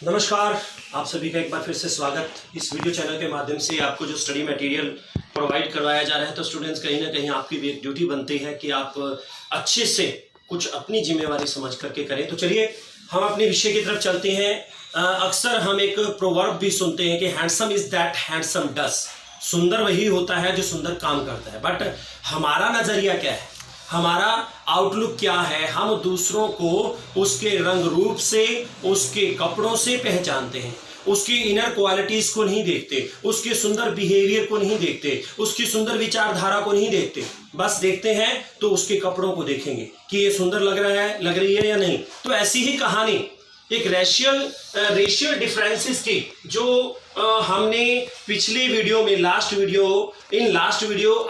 नमस्कार, आप सभी का एक बार फिर से स्वागत। इस वीडियो चैनल के माध्यम से आपको जो स्टडी मटेरियल प्रोवाइड करवाया जा रहा है, तो स्टूडेंट्स कहीं ना कहीं आपकी भी एक ड्यूटी बनती है कि आप अच्छे से कुछ अपनी जिम्मेवारी समझ करके करें। तो चलिए हम अपने विषय की तरफ चलते हैं। अक्सर हम एक प्रोवर्ब भी सुनते हैं कि हैंडसम इज दैट हैंडसम डस, सुंदर वही होता है जो सुंदर काम करता है। बट हमारा नजरिया क्या है, हमारा आउटलुक क्या है? हम दूसरों को उसके रंग रूप से, उसके कपड़ों से पहचानते हैं, उसकी इनर क्वालिटीज को नहीं देखते, उसके सुंदर बिहेवियर को नहीं देखते, उसकी सुंदर विचारधारा को नहीं देखते। बस देखते हैं तो उसके कपड़ों को देखेंगे कि ये सुंदर लग रही है या नहीं। तो ऐसी ही कहानी एक रेशियल डिफरेंसेस की जो हमने पिछले वीडियो में last video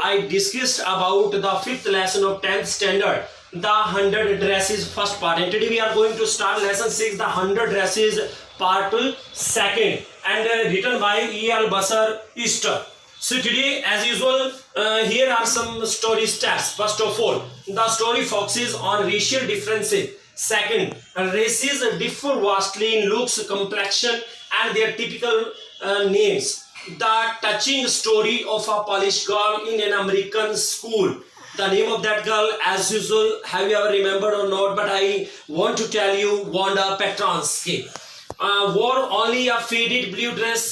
I discussed about the 5th lesson of 10th standard the 100 dresses first part, and today we are going to start lesson 6 the 100 dresses part second and written by E.L. Basar Easter. So today as usual here are some story steps. First of all, the story focuses on racial differences. Second, races differ vastly in looks, complexion and their typical names. The touching story of a Polish girl in an American school. The name of that girl, as usual, have you ever remembered or not, but I want to tell you, Wanda Petransky. Wore only a faded blue dress.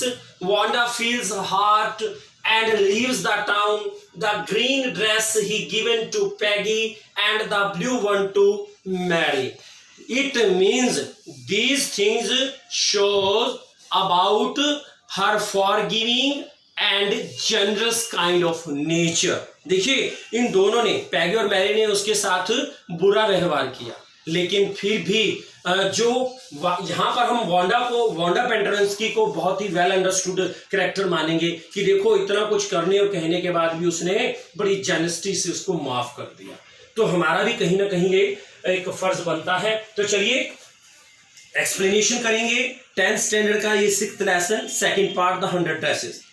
Wanda feels hurt and leaves the town. The green dress he given to Peggy and the blue one to Mary. It means these things shows about her forgiving and generous kind of nature. देखिए, इन दोनों ने, पैगी और Mary ने उसके साथ बुरा व्यवहार किया, लेकिन फिर भी जो यहाँ पर हम वांडा पेट्रांस्की को बहुत ही वेल अंडरस्टूड कैरेक्टर मानेंगे कि देखो इतना कुछ करने और कहने के बाद भी उसने बड़ी जेनसिटी से उसको माफ कर दिया। तो हमारा भी कहीं ना कहीं ये एक फर्ज बनता है। तो चलिए एक्सप्लेनेशन करेंगे 10th स्टैंडर्ड का ये 6th lesson second part the 100 dresses.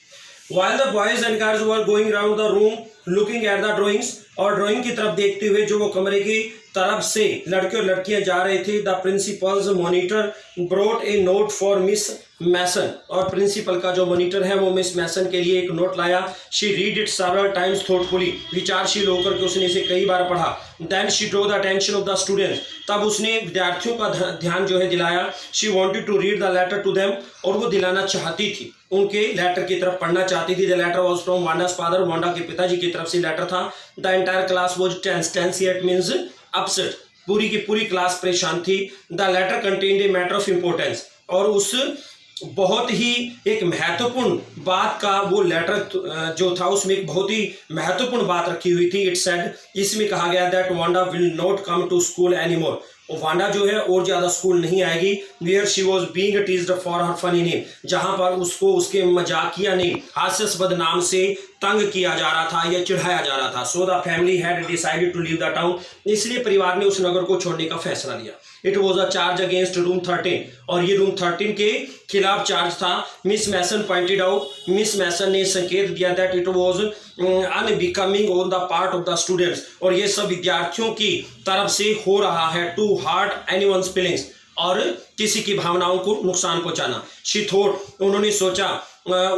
While the boys and girls were going around the room looking at the drawings, और ड्राइंग की तरफ देखते हुए जो वो कमरे की तरफ से लड़के और लड़कियां जा रहे थे, the principal's monitor brought a note for Miss Mason, और प्रिंसिपल का जो मॉनिटर है वो मिस मैसन के लिए एक नोट लाया। She read it several times thoughtfully, विचारशील होकर के उसने इसे कई बार पढ़ा। Then she draw the attention of the students, तब उसने विद्यार्थियों का ध्यान जो है दिलाया। She wanted to read the letter to them, और वो दिलाना चाहती थी, उनके लेटर की तरफ पढ़ना चाहती थी। The letter was from Wanda's father, Wanda के पिताजी की तरफ से लेटर था। The entire class was tense, it means upset, पूरी की पूरी क्लास परेशान थी। The letter contained a matter of importance, और उस बहुत ही एक महत्वपूर्ण बात का वो लेटर जो था उसमें एक बहुत ही महत्वपूर्ण बात रखी हुई थी। इट सेड, इसमें कहा गया that Wanda will not come to school anymore, Wanda जो है और ज्यादा स्कूल नहीं आएगी। Where she was being teased for her funny name, जहां पर उसको उसके मजाकिया नेम, हास्यास्पद नाम से तंग किया जा रहा था या चिढ़ाया जा रहा था। So the family had decided to leave the town, इसलिए परिवार ने उस नगर को छोड़ने का फैसला लिया। It was a charge against room 13, और ये रूम 13 के खिलाफ चार्ज था। Miss Mason pointed out, Miss Mason ने संकेत दिया that it was unbecoming on the part of the students, और ये सब विद्यार्थियों की तरफ से हो रहा है, टू हार्ट एनीवन्स फीलिंग्स, और किसी की भावनाओं को नुकसान पहुंचाना। शी थॉट,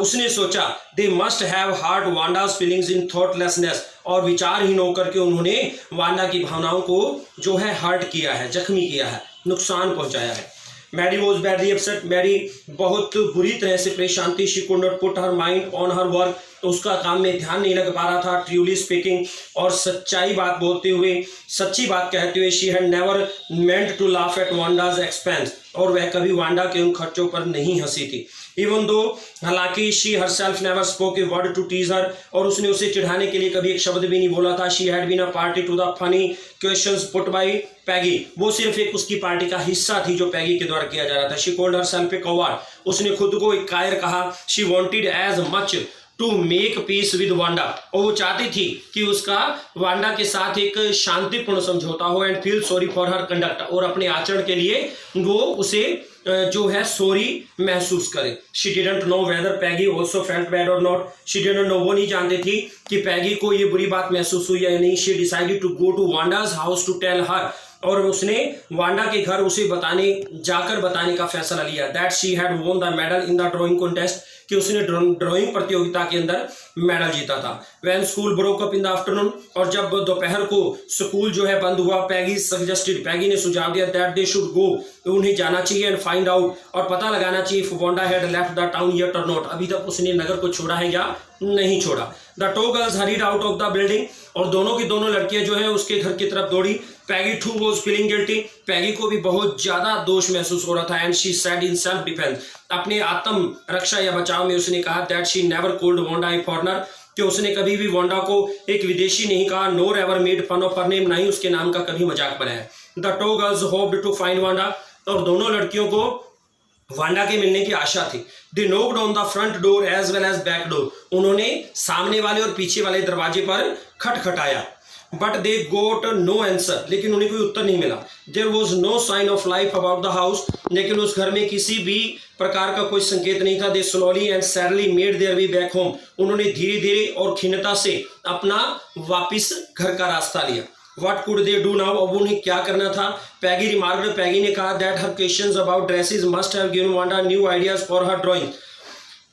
उसने सोचा they must have hurt Wanda's feelings in thoughtlessness, और विचारहीन होकर के उन्होंने वांडा की भावनाओं को जो है हर्ट किया है, जख्मी किया है, नुकसान पहुंचाया है। Mary was very upset, Mary बहुत बुरी तरह से परेशान थी। She could not put her mind on her work, उसका काम में ध्यान नहीं लग पा रहा था। ट्रूली स्पीकिंग, और सच्ची बात कहते हुए, she had never meant to laugh at Wanda's expense, और वह कभी वांडा के उन खर्चों पर नहीं हंसी थी। इवन दो, हालांकि she herself never spoke a word to tease her, और उसने उसे चिढ़ाने के लिए कभी एक शब्द भी नहीं बोला था। She had been a party to the funny questions put by Peggy, वो सिर्फ एक उसकी पार्टी का हिस्सा थी जो पैगी के द्वारा किया जा रहा था। She called herself a coward, उसने खुद को एक कायर कहा। She wanted as much to make peace with Wanda, और वो चाहती थी कि उसका वांडा के साथ एक शांतिपूर्ण समझौता हो। And feel sorry for her conduct, और अपने आचरण के लिए वो उसे जो है सॉरी महसूस करे। She didn't know whether Peggy also felt bad और नॉट, शी डिडंट नो, वो नहीं जानती थी कि पैगी को ये बुरी बात महसूस हुई या नहीं। She decided to go to Wanda's house to tell her, और उसने वांडा के घर उसे जाकर बताने का फैसला लिया that she had won the medal in the drawing contest, कि उसने ड्राइंग प्रतियोगिता के अंदर मेडल जीता था। When school broke up in the afternoon, और जब दोपहर को स्कूल जो है बंद हुआ, पैगी ने सुझाव दिया दैट दे शुड गो, उन्हें जाना चाहिए एंड फाइंड आउट, और पता लगाना चाहिए if Wanda had left the town yet और नॉट, अभी तक उसने नगर को छोड़ा है या नहीं छोड़ा। The two girls hurried out of the building, और दोनों की दोनों लड़कियां जो है उसके घर की तरफ दौड़ी। पैगी टू वाज फीलिंग गिल्टी, पैगी को भी बहुत ज्यादा दोष महसूस हो रहा था। And she said in self defence, अपने आत्म रक्षा या बचाव में उसने कहा that she never called Wanda A foreigner, कि उसने कभी भी वांडा को एक विदेशी नहीं कहा। Nor ever made fun of her name, ना ही उसके नाम का कभी मजाक बनाया। The two girls hoped to find Wanda, और दोनों लड़कियों को वांडा के मिलने की आशा थी। They knocked on the front door as well as back door, उन्होंने सामने वाले और पीछे वाले दरवाजे पर खटखटाया। But they got no answer, लेकिन उन्हें कोई उत्तर नहीं मिला। There was no sign of life about the house, लेकिन उस घर में किसी भी प्रकार का कोई संकेत नहीं था। They slowly and sadly made their way back home, उन्होंने धीरे धीरे और खिन्नता से अपना वापिस घर का रास्ता लिया। What could they do now? अब उन्हें क्या करना था? पैगी रिमार्क्ड, पैगी ने कहा that her questions about dresses must have given Wanda new ideas for her drawing.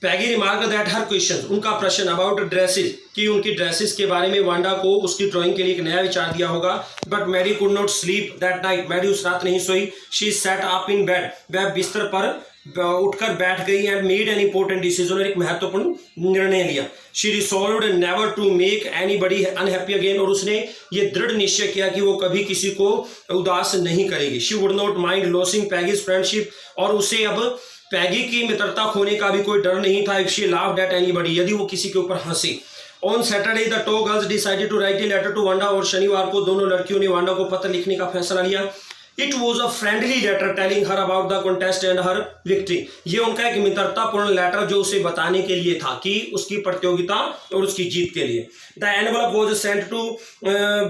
Peggy remarked that her question, उनका प्रश्न अबाउट ड्रेसेस, कि उनकी ड्रेसेस के बारे में वांडा को उसकी ड्राइंग के लिए एक नया विचार दिया होगा। But Mary could not sleep that night, Mary उस रात नहीं सोई। She sat up in bed, वह बिस्तर पर उठकर बैठ गई and made an important decision, एक महत्वपूर्ण निर्णय लिया। She resolved never to make anybody unhappy again, और उसने ये दृढ़ निश्चय किया कि वो कभी किसी को उदास नहीं करेगी। She would not mind losing Peggy's friendship, और उसे अब पैगी की मित्रता खोने का भी कोई डर नहीं था। If she laughed at anybody, यदि वो किसी के ऊपर हंसी। On Saturday the two girls decided to write a letter to Wanda, और शनिवार को दोनों लड़कियों ने वांडा को पत्र लिखने का फैसला लिया। It was a friendly letter telling her about the contest and her victory, ये उनका एक मित्रतापूर्ण लेटर जो उसे बताने के लिए था कि उसकी प्रतियोगिता और उसकी जीत के लिए। The envelope was sent to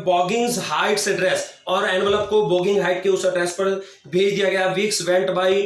Boggins Heights address, और एनवलप को बॉगिंग हाइट के उस एड्रेस पर भेज दिया गया। वीक्स वेंट बाई,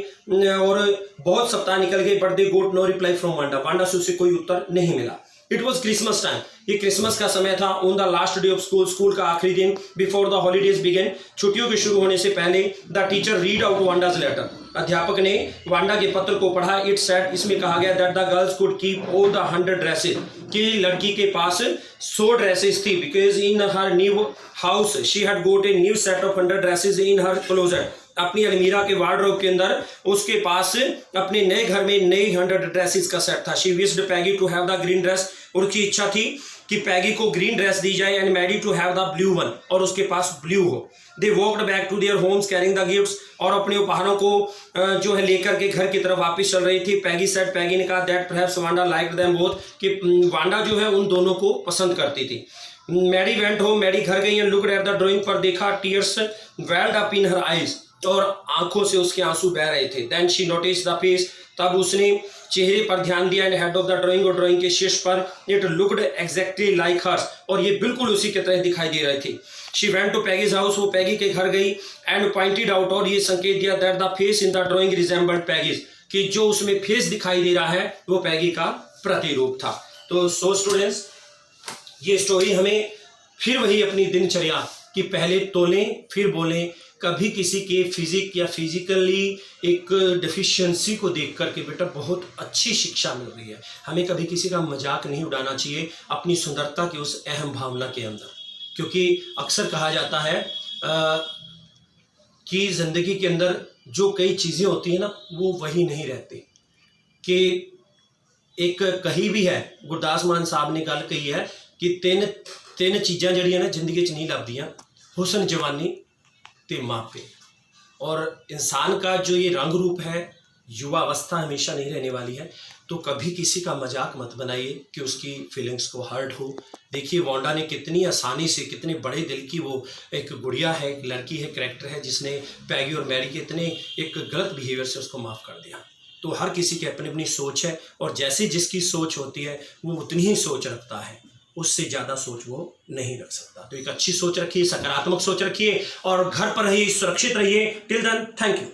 और बहुत सप्ताह निकल गए, but they got no reply from Wanda, Wanda से उसे कोई उत्तर नहीं मिला। इट वॉज क्रिसमस टाइम, ये क्रिसमस का समय था। On the last day of school, school का आखिरी दिन, बिफोर द हॉलीडेज बिगेन, छुट्टियों के शुरू होने से पहले। The teacher read out Wanda's letter, अध्यापक ने वांडा के पत्र को पढ़ा। इट सेड, इसमें कहा गया that the girls could keep all the 100 dresses, कि लड़की के पास 100 ड्रेसेस थी। Because in her new house she had got a new set of 100 dresses in her closet, अपनी अलमीरा के वार्डरोब के अंदर उसके पास अपने नए घर में नई 100 ड्रेसेस का सेट था। She wished Peggy to have the green dress, उनकी इच्छा थी कि पैगी को ग्रीन ड्रेस दी जाए, and Mary to have the blue one, और उसके पास ब्लू हो। They walked back to their homes carrying the gifts, और अपने उपहारों को जो है लेकर के घर की तरफ वापस चल रही थी। पैगी सेड, पैगी ने कहा that perhaps Wanda liked them both, कि वांडा जो है उन दोनों को पसंद करती थी। मैरी वेंट होम, मैरी घर गई and looked at the drawing, पर देखा tears welled up in her eyes, और आंखों से उसके आंसू बह रहे थे। Then she notice the face, तब उसने चेहरे पर ध्यान दिया। And head of the drawing, और ड्राइंग के शीर्ष पर। It looked exactly like hers, और ये बिल्कुल उसी की तरह दिखाई दे रहे थे। She went to Peggy's house, वो पैगी के घर गई। एंड पॉइंटेड आउट, और ये संकेत दिया that the face in the drawing resembled Peggy's, कि जो उसमें फेस दिखाई दे रहा है वो पैगी का प्रतिरूप था। तो सो स्टूडेंट्स, ये स्टोरी हमें फिर वही अपनी दिनचर्या कि पहले तोलें फिर बोलें, कभी किसी के फिजिक या फिजिकली एक डेफिशिएंसी को देख करके बेटा बहुत अच्छी शिक्षा मिल रही है। हमें कभी किसी का मजाक नहीं उड़ाना चाहिए अपनी सुंदरता की उस अहम भावना के अंदर, क्योंकि अक्सर कहा जाता है कि जिंदगी के अंदर जो कई चीज़ें होती हैं ना, वो वही नहीं रहती। कि एक कही भी है, गुरदास मान साहब ने गल कही है कि तीन चीज़ां जड़ियां ना जिंदगी च नहीं लभदियां, हुसन, जवानी ते मापे। और इंसान का जो ये रंग रूप है, युवा अवस्था हमेशा नहीं रहने वाली है। तो कभी किसी का मजाक मत बनाइए कि उसकी फीलिंग्स को हर्ट हो। देखिए वांडा ने कितनी आसानी से, कितने बड़े दिल की वो एक गुड़िया है, एक लड़की है, कैरेक्टर है, जिसने पैगी और मैरी के इतने एक गलत बिहेवियर से उसको माफ़ कर दिया। तो हर किसी की अपनी अपनी सोच है, और जैसे जिसकी सोच होती है वो उतनी ही सोच रखता है, उससे ज़्यादा सोच वो नहीं रख सकता। तो एक अच्छी सोच रखिए, सकारात्मक सोच रखिए, और घर पर रहिए, सुरक्षित रहिए। Till then, thank you.